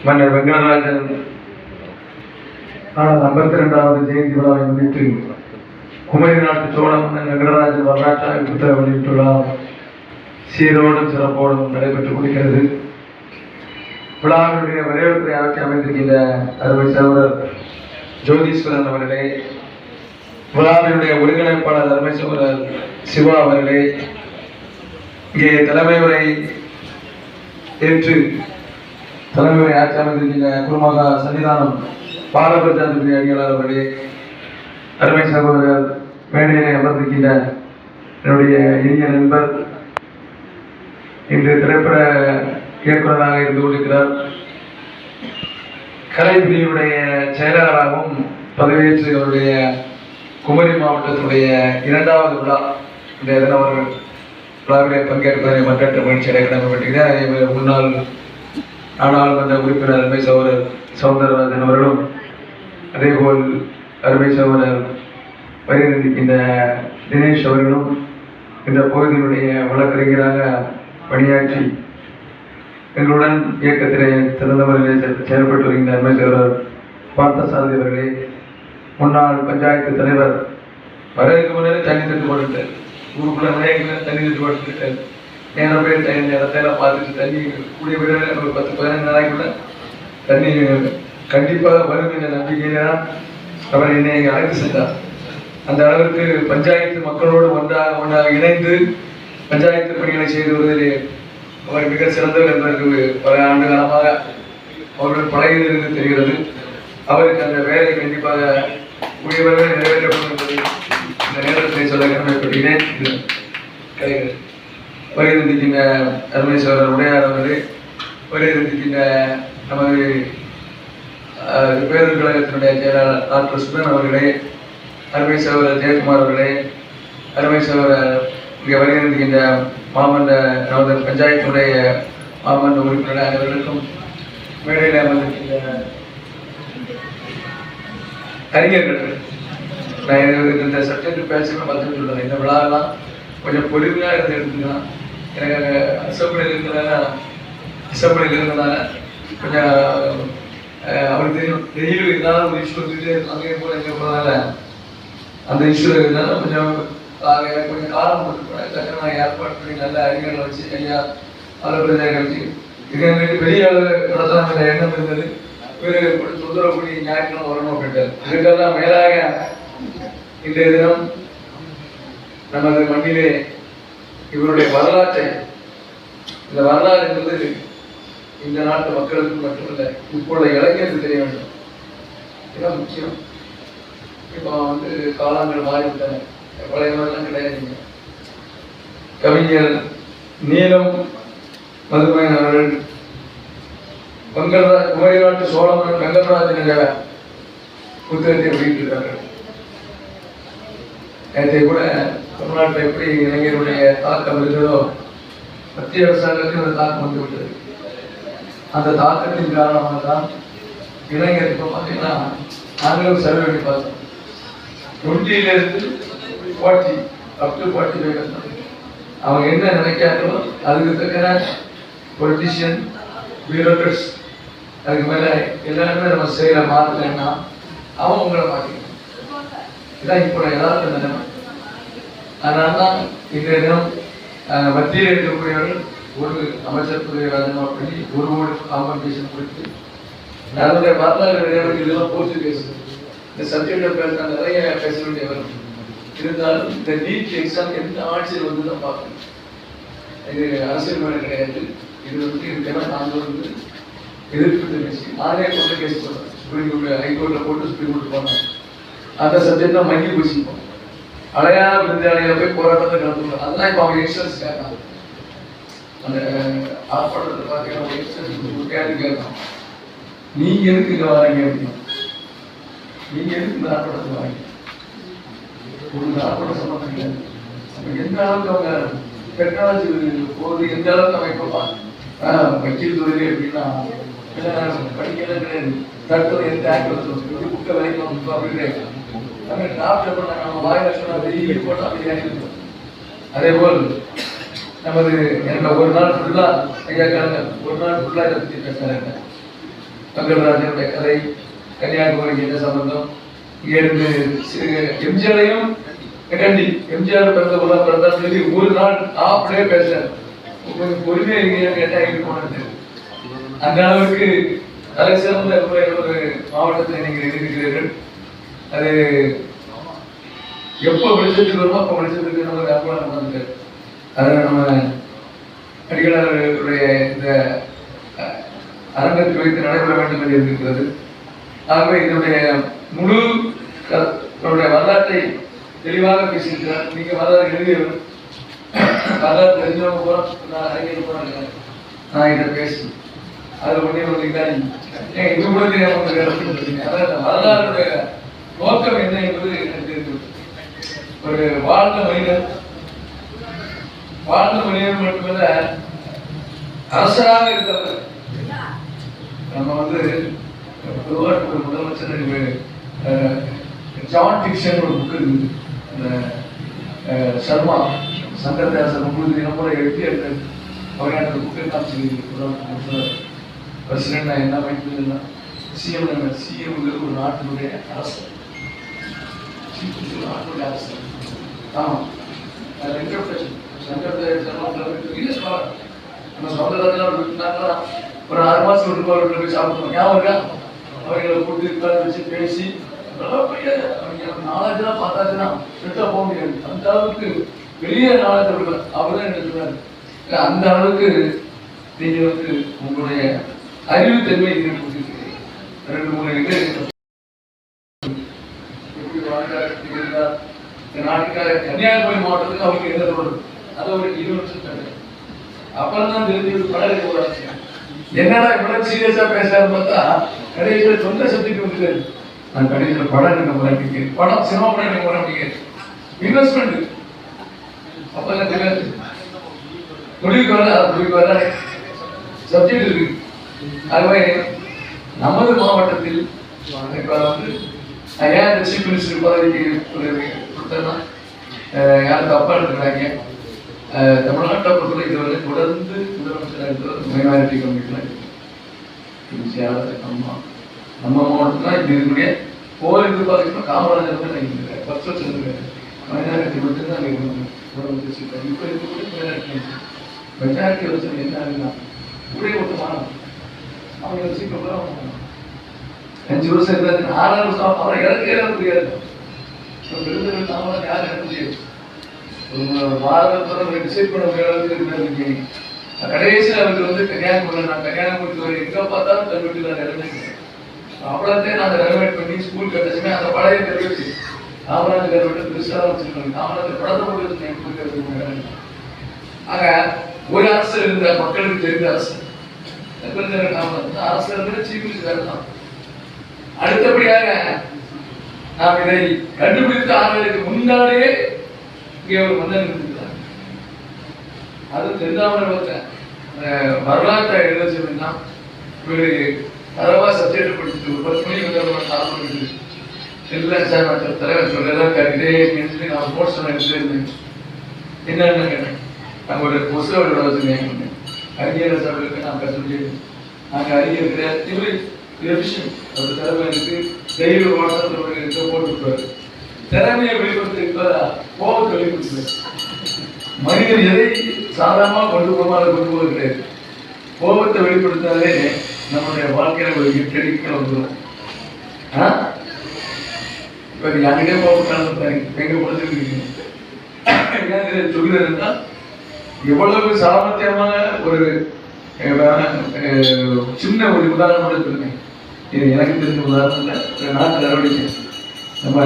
மன்னர் வெங்கடராஜன் 52வது ஜெயந்தி விழாவை முன்னிட்டு குமரி நாட்டு சோழ மன்னன் வெங்கடராஜன் வரலாற்றாக புத்தகம் வெளியிட்டுள்ளார். சீரோடும் சிறப்போடும் நடைபெற்றுக் கொண்டிருக்கிறது. விழாவினுடைய வரவேற்புரை ஆட்சி அமைந்திருக்கின்ற அறுவை சகோதரர் ஜோதீஸ்வரன் அவர்களே, விழாவினுடைய ஒருங்கிணைப்பாளர் அருமை சகோதரர் சிவா அவர்களே, இங்கே தலைமை உரை ஏற்று தலைமை உரை ஆட்சி அமைந்திருக்கின்ற குருமகா சன்னிதானம் பாலபிரஜாதிபதி அடிகளார் அவர்களே, அருமை சகோதரர் மேடையிலே அமர்ந்திருக்கின்ற என்னுடைய இனிய நண்பர், இன்று திரைப்பட இயக்குநராக இருந்து கொண்டிருக்கிறார், கலை பிரிவினுடைய செயலாளராகவும் பதவியேற்று அவருடைய குமரி மாவட்டத்தினுடைய 2வது விழா இந்த தினம் அவர்கள் விழாவிலே பங்கேற்பதை மற்ற மகிழ்ச்சி அடைய கடமைப்பட்டிருக்கிறார். முன்னாள் நாடாளுமன்ற உறுப்பினர் அருமை சகோதரர் சௌந்தரராஜன் அவர்களும், அதேபோல் அருமை சகோதரர் வருகின்ற தினேஷ் அவர்களும் இந்த பகுதியினுடைய வழக்கறிஞராக பணியாற்றி எங்களுடன் இயக்கத்திலே சிறந்த முறையில் செயல்பட்டு வருகின்ற அருமை சகோதரர் பார்த்தசாரதி அவர்களே, முன்னாள் பஞ்சாயத்து தலைவர், வரதுக்கு முன்னே தண்ணி தட்டு போட்டுட்டார், ஊருக்குள்ள நிறைய தண்ணி தட்டு போட்டுட்டார், நேரம் பேர் தண்ணி இடத்தையெல்லாம் பார்த்துட்டு தண்ணி கூடிய விட ஒரு 10-15 நாளைக்குள்ள தண்ணி கண்டிப்பாக வரும் என்ற நம்பிக்கையில தான் அவர் என்னை அழைத்து சென்றார். அந்த அளவிற்கு பஞ்சாயத்து மக்களோடு ஒன்றாக இணைந்து பஞ்சாயத்து பணிகளை செய்து வருவதிலே அவர் மிக சிறந்தவர் என்பதற்கு பல ஆண்டு காலமாக அவர்கள் பழகியதிலிருந்து தெரிகிறது. அவருக்கு அந்த வேலை கண்டிப்பாக உரியவர்கள் நிறைவேற்றப்படும் என்பதை இந்த நேரத்தை சொல்ல கடமைப்பட்டுகிறேன். வருகின்ற அருமை சகோதரர் உடையார் அவர்களே, வருகின்ற நமது பேரூர் கழகத்தினுடைய செயலாளர் டாக்டர் சுபன் அவர்களே, அருமை சகோதரர் ஜெயக்குமார் அவர்களே, அருமை சகோதரர் இங்கே வருகின்ற மாமன்ற நமது பஞ்சாயத்தினுடைய மாமன்ற உறுப்பினர் அனைவர்களுக்கும், மேடையில் அமர்ந்திருக்கின்ற அறிஞர்கள், நான் இந்த சப்ஜெக்ட் பேசணும்னு பார்த்துட்டு சொல்றேன். இந்த விழாவெல்லாம் கொஞ்சம் பொறுமையாக இருந்து எடுத்துக்கலாம். எனக்கு அசம்பிளியில் இருந்தனால கொஞ்சம் அவருக்கு தெரியும், டெய்லி இருந்தாலும் ஒரு இஷ்யூ வந்துட்டு அங்கே போல எங்கே போனதால அந்த இஷ்யூ இருந்தாலும் கொஞ்சம் கொஞ்சம் காலம் போட்டு நான் ஏற்பாடு பண்ணி நல்ல அறிஞர்களை வச்சு ஐயா ஆலோசனை வச்சு இது எங்களுக்கு பெரிய அளவு நடத்தலாம் எண்ணம் இருந்தது. இவர் தொந்தரவுக்கூடிய ஞாயிற்றுக்கிழமை வரணும் அப்படின்ட்டார். இதுக்கெல்லாம் மேலாக இன்றைய தினம் நமது மண்ணிலே இவருடைய வரலாற்றை, இந்த வரலாறு என்பது இந்த நாட்டு மக்களுக்கு மட்டுமல்ல, இப்பொழுது இளைஞருக்கு தெரிய வேண்டும். இதுதான் முக்கியம். இப்போ காலங்கள் மாறிவிட்டன, பழைய மாதிரிலாம் கிடையாது. கவிஞர் நீலம் மதுமையன் அவர்கள் குமரி நாட்டு சோழமன் வெங்கடராஜன் என்ற புத்தகத்தை வெளியிட்டிருக்கார்கள். நேற்றை கூட தமிழ்நாட்டில் எப்படி இளைஞருடைய தாக்கம் இருந்ததோ மத்திய அரசாங்கத்தில் அந்த தாக்கம் வந்துவிட்டது. அந்த தாக்கத்தின் காரணமாக தான் இளைஞர் இப்போ பார்த்தீங்கன்னா நாங்களும் சர்வே பண்ணி பார்த்தோம், 20 up to 45 அவங்க என்ன நினைக்காங்களோ அதுக்கு தக்கன பொலிட்டிஷியன், பியூரோக்ரட்ஸ், அதுக்கு மேலே எல்லாருமே நம்ம செய்கிற மாற்றலைன்னா அவன் உங்களை மாற்றிக்கணும். இதான் இப்போ யதார்த்த நிலைமை. அதனால தான் இன்றைய தினம் மத்தியில் இருக்கக்கூடியவர்கள் ஒரு அமைச்சர் பதவி ராஜினாமா பண்ணி 1 கோடி காம்பன்சேஷன் கொடுத்து அதனுடைய வரலாறு இதெல்லாம் போச்சு பேசுது. இந்த சப்ஜெக்டை பேச நிறைய பேச வேண்டிய வரும். இருந்தாலும் இந்த நீட் எக்ஸாம் எந்த ஆட்சியில் வந்து தான் பார்க்கணும். இது அரசியல் மேலே கிடையாது. இது இதுக்கெல்லாம் நாங்கள் எதிர்ப்பு தெரிவிச்சு நானே கொண்டு கேஸ் போடுறேன். சுப்ரீம் கோர்ட் ஹைகோர்ட்டில் போட்டு சுப்ரீம் கோர்ட் போனேன். அந்த சப்ஜெக்ட் தான் மங்கி போச்சுப்போம். அடையாள விருந்தாளியில் போய் போராட்டத்தை நடத்துகிறோம். அதெல்லாம் இப்போ அவங்க எக்ஸ்டன்ஸ் கேட்கலாம். அந்த ஆர்ப்பாட்டத்தை பார்த்தீங்கன்னா எக்ஸ்டன்ஸ் கேட்கலாம். நீங்க எதுக்கு இங்கே வரீங்க அப்படின்னா, நீங்க எதுக்கு இந்த ஆர்ப்பாட்டத்தை வரீங்க? உங்களுக்கு ஆர்ப்பாட்டம் சம்பந்தம் கிடையாது. அப்போ எந்த அளவுக்கு அவங்க டெக்னாலஜி போகுது, எந்த அளவுக்கு அமைப்போம் வக்கீல் துறையிலே எப்படின்னா படிக்கலாம் கிடையாது. தட்டு எந்த ஆக்டிவ் புக்கை விலைக்கு அப்படின்னு நம்ம வாயில சொன்னா வெளியே போட்டால் அதே போல் நமது என்ன ஒரு நாள் ஃபுல்லா ஐயா ஒரு நாள் ஃபுல்லா இதை பற்றி பேசுறாங்க. மங்கள்ராஜனுடைய கதை, கன்னியாகுமரிக்கு என்ன சம்பந்தம், இங்க இருந்து எம்ஜிஆரையும் கண்டி எம்ஜிஆர் பிறந்தா சொல்லி ஒரு நாள் அப்படியே பேசுறாரு. உங்களுக்கு பொறுமையா இருக்கீங்க கேட்டா எங்க போனது. அந்த அளவுக்கு தலை சிறந்த ஒரு மாவட்டத்தில் நீங்கள் இருக்கிறீர்கள். அது எப்போ வெளிச்சத்துக்கு வருமோ அப்போ வெளிச்சத்துக்கு நம்ம வியாபாரம் நடந்துட்டு அதை நம்ம அடிகளாருடைய இந்த அரங்கத்தில் வைத்து நடைபெற வேண்டும் என்று இருக்கிறது. ஆகவே இதனுடைய முழு வரலாற்றை தெளிவாக பேசியிருக்கிறார். நீங்க வரலாறு எழுதியவர், வரலாறு தெரிஞ்சவங்க போறோம், நான் அறிஞர் போறாங்க, நான் இதை பேசுறேன். அதில் ஒன்றே வந்தீங்கன்னா இது கூட தெரியாம அதாவது வரலாறுடைய நோக்கம் என்ன என்பது எனக்கு தெரிஞ்சு. ஒரு வாழ்ந்த மனிதன் மட்டுமல்ல, அரசராக இருக்கிறவர். நம்ம முதலமைச்சர் ஜான் டிக்சன் ஒரு புக் இருக்குது, இந்த சர்மா சங்கர்தாசர் 30 தினம் கூட எழுதி அவரே அந்த புக்கை காமிச்சு பிரசிடென்ட் என்ன பண்ணிட்டு சிஎம் ஒரு நாட்டினுடைய அரசு, நாட்டுடைய அரசு. ஆமாம், நம்ம சொந்தக்காரங்க ஒரு 6 மாசம் வீட்டுக்கு போய் சாப்பிடுவோம். ஞாபகம் இருக்கா? அவர்களை கூட்டு வச்சு பேசி நாலேஜெல்லாம் பார்த்தாச்சுன்னா விட்டா போக முடியாது. அந்த அளவுக்கு பெரிய நாலேஜ் கொடுக்கலாம். அவர்தான் என்ன சொல்றாரு, அந்த அளவுக்கு நீங்க உங்களுடைய அறிவுத்தன்மை கொடுத்துருக்கீங்க. 2-3 எப்படி வாழ்ந்தார் நாட்டுக்காக கன்னியாகுமரி மாவட்டத்துக்கு அவருக்கு என்ன தொடர்பு, அதை ஒரு 20 வருஷம் அப்புறம் தான் தெரிஞ்சு படம் போறாங்க. என்னடா இவ்வளவு சீரியஸா பேசுறாரு பார்த்தா கடைசியில சொந்த சப்ஜெக்ட் வந்துட்டாரு. நான் கடைசியில படம் எடுக்க போறேன், படம் சினிமா படம் எடுக்க போறேன், இன்வெஸ்ட்மெண்ட் அப்பதான் தெரியாது. முடிவுக்கு வர சப்ஜெக்ட் இருக்கு. ஆகவே நமது மாவட்டத்தில் ஏன் இந்த சீஃப் மினிஸ்டர் பதவிக்கு கொடுத்தா யாருக்கு அப்பா இருக்கிறாங்க. தமிழ்நாட்டை பொறுத்தவரை இதுவரை தொடர்ந்து முதலமைச்சராக இருக்கிறது மைனாரிட்டி கம்யூனிட்டிலாம் நம்ம மாவட்டத்தில் இது இருக்கக்கூடிய கோவிலுக்கு பார்த்தீங்கன்னா காமராஜர் தான் நினைக்கிறேன் 10 வருஷம் இருக்காரு. மைனாரிட்டி மட்டும்தான் முதலமைச்சர். இப்போ இருக்கக்கூடிய மெஜாரிட்டி வச்சு என்ன ஆகுதுன்னா ஒரே ஒருத்தமான அவங்க சீக்கிரம் 5 வருஷம் இருந்தாரு, 6 வருஷம் அவரை இறக்க முடியாது. யாரும் இறக்க முடியாது. வாரத்தில் டிசைட் பண்ண முடியாது. கடைசியில் அவருக்கு கன்னியாகுமரி, நான் கன்னியாகுமரி எங்க பார்த்தாலும் கல்வெட்டு நான் இறந்துருக்கேன். அவ்வளோத்தையும் நான் ரெனோவேட் பண்ணி ஸ்கூல் கட்டச்சுமே அந்த பழைய கல்வெட்டு காமராஜர் கல்வெட்டு பெருசாக வச்சிருக்காங்க. காமராஜர் படத்தை போட்டு ஆக ஒரு அரசு இருந்த மக்களுக்கு தெரிந்த அரசு அரசு இருந்த சீஃப் மினிஸ்டர் தான். அடுத்தபடியாக நாம் இதை கண்டுபிடித்த ஆண்டுகளுக்கு முன்னாடியே இங்கே ஒரு மன்னன் இருந்திருக்கிறார். அது தெரிந்தாமல் வரலாற்றை எழுத சொன்னா இவரு தரவா சப்ஜெக்ட் படிச்சுட்டு ஒரு 10 மணிக்கு இல்லை சார் நான் தலைவர் சொல்லதான் கேட்டுட்டே நான் நோட்ஸ் எடுத்துட்டு இருந்தேன். என்னன்னு கேட்டேன், நாங்கள் ஒரு புஸ்தகம் வச்சுருந்தேன் அறிஞர் சபைக்கு நான் கற்றுட்டு நாங்கள் அறிஞர் விஷயம் ஒரு திறமை இருக்கு. டெய்லி வாட்ஸ்அப்பில் ஒரு போட்டு விட்டுருவாரு. திறமையை வெளிப்படுத்த கோபத்தை வெளிப்படுத்துவார். மனிதன் எதை சாதாரணமாக கொண்டு போவது கிடையாது. கோபத்தை வெளிப்படுத்தாலே நம்மளுடைய வாழ்க்கையில ஒரு கெட்டடிக்க வந்துடும். இப்போ யாருக்கிட்டே கோபத்தாங்க எங்க கொடுத்துருக்கீங்க சொல்லுறதுன்னா எவ்வளவு சாமர்த்தியமான ஒரு சின்ன ஒரு உதாரணம் சொல்லுங்க. இது எனக்கு தெரிஞ்ச உதாரணம் இல்லை, நாட்டு நடவடிக்கை நம்ம